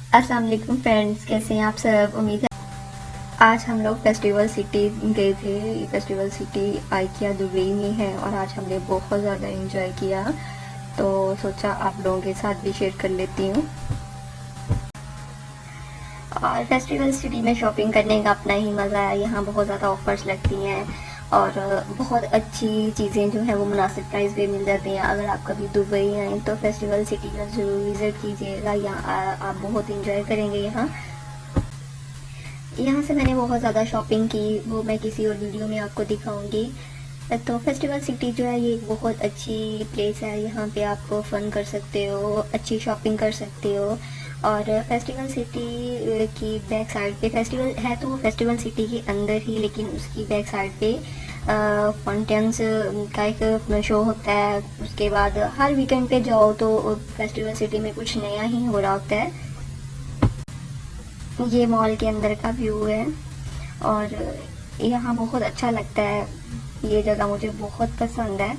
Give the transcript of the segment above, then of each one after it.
अस्सलाम वालेकुम फ्रेंड्स, कैसे हैं आप सब। उम्मीद है आज हम लोग फेस्टिवल सिटी गए थे। फेस्टिवल सिटी आइकिया दुबई में है और आज हमने बहुत ज़्यादा एंजॉय किया, तो सोचा आप लोगों के साथ भी शेयर कर लेती हूँ। और फेस्टिवल सिटी में शॉपिंग करने का अपना ही मज़ा है। यहाँ बहुत ज़्यादा ऑफर्स लगती हैं और बहुत अच्छी चीज़ें जो है वो मुनासिब प्राइस पे मिल जाती हैं। अगर आप कभी दुबई आएँ तो फेस्टिवल सिटी का ज़रूर विज़िट कीजिएगा। यहाँ आप बहुत इंजॉय करेंगे। यहाँ से मैंने बहुत ज़्यादा शॉपिंग की, वो मैं किसी और वीडियो में आपको दिखाऊंगी। तो फेस्टिवल सिटी जो है ये एक बहुत अच्छी प्लेस है। यहाँ पे आप फ़न कर सकते हो, अच्छी शॉपिंग कर सकते हो। और फेस्टिवल सिटी की बैक साइड पे फेस्टिवल है, तो वो फेस्टिवल सिटी के अंदर ही, लेकिन उसकी बैक साइड पे फाउंटेन्स का एक शो होता है। उसके बाद हर वीकेंड पे जाओ तो फेस्टिवल सिटी में कुछ नया ही हो रहा होता है। ये मॉल के अंदर का व्यू है और यहाँ बहुत अच्छा लगता है। ये जगह मुझे बहुत पसंद है।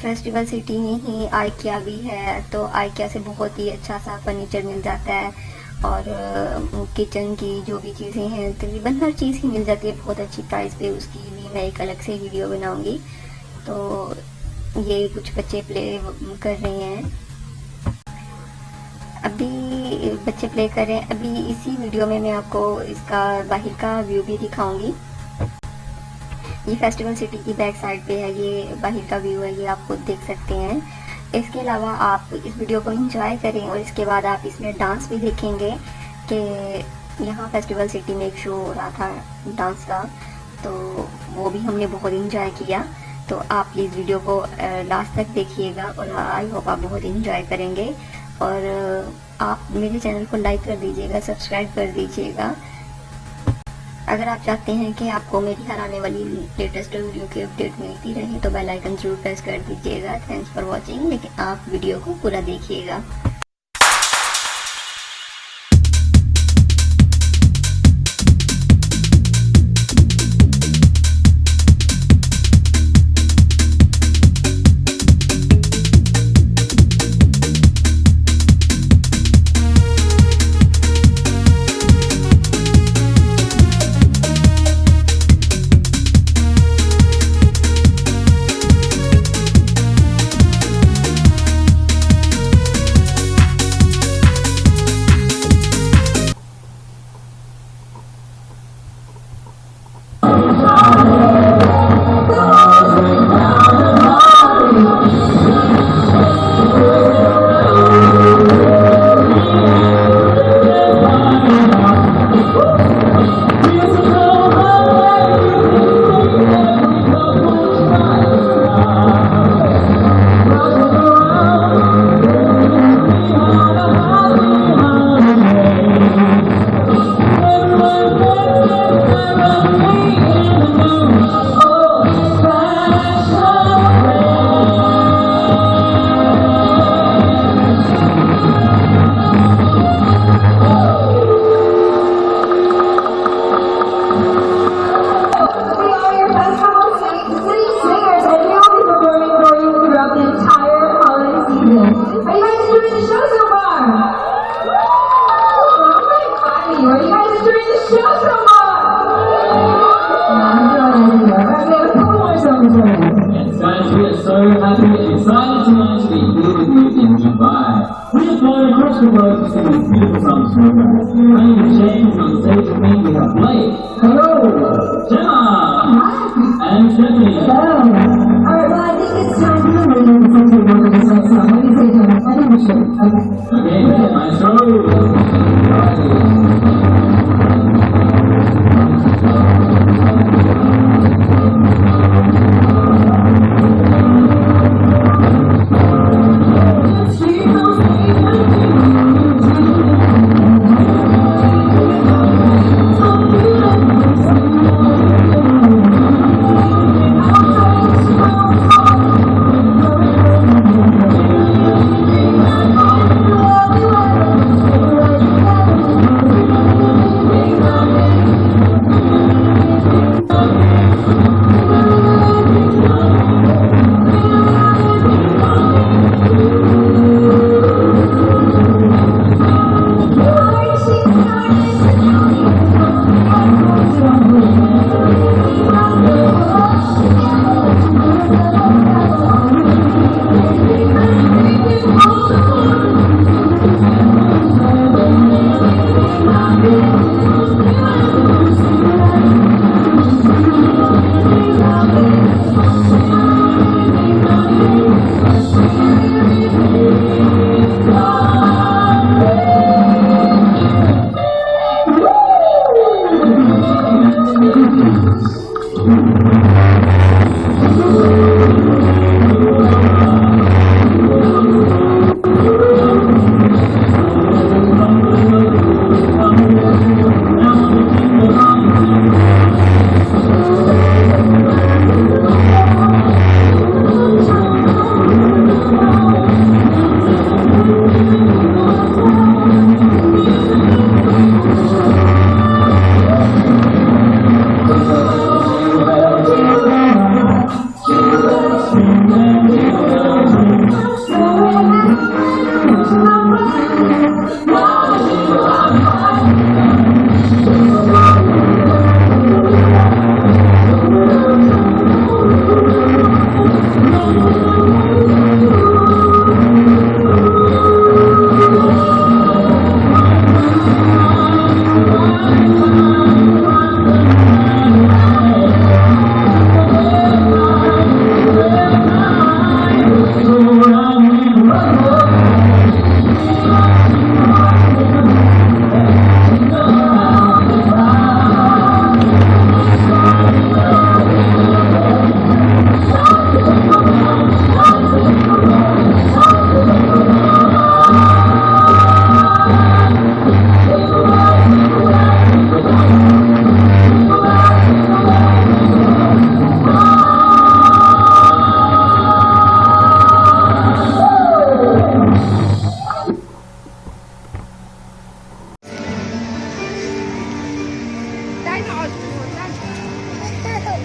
फेस्टिवल सिटी में ही आइकिया भी है, तो आइकिया से बहुत ही अच्छा सा फर्नीचर मिल जाता है और किचन की जो भी चीज़ें हैं तकरीबन हर चीज़ ही मिल जाती है बहुत अच्छी प्राइस पे। उसकी भी मैं एक अलग से वीडियो बनाऊंगी। तो ये कुछ बच्चे प्ले कर रहे हैं, अभी बच्चे प्ले कर रहे हैं। अभी इसी वीडियो में मैं आपको इसका बाहर का व्यू भी दिखाऊंगी। ये फेस्टिवल सिटी की बैक साइड पे है, ये बाहर का व्यू है, ये आप खुद देख सकते हैं। इसके अलावा आप इस वीडियो को एंजॉय करें और इसके बाद आप इसमें डांस भी देखेंगे कि यहाँ फेस्टिवल सिटी में एक शो हो रहा था डांस का, तो वो भी हमने बहुत एंजॉय किया। तो आप प्लीज़ वीडियो को लास्ट तक देखिएगा और आई होप आप बहुत एंजॉय करेंगे। और आप मेरे चैनल को लाइक कर दीजिएगा, सब्सक्राइब कर दीजिएगा। अगर आप चाहते हैं कि आपको मेरी हर आने वाली लेटेस्ट वीडियो की अपडेट मिलती रहे तो बेल आइकन जरूर प्रेस कर दीजिएगा। थैंक्स फॉर वॉचिंग, लेकिन आप वीडियो को पूरा देखिएगा। Across the world to sing these beautiful songs for us. I'm James on stage with me. We have Blake. Hello. Gemma. Hi. And Stephanie. Hello. Alright, well I think it's time for the ladies to sing one of the songs. What do you say, Gemma? I think we should. Okay, maestro. Keine Ausführung, danke.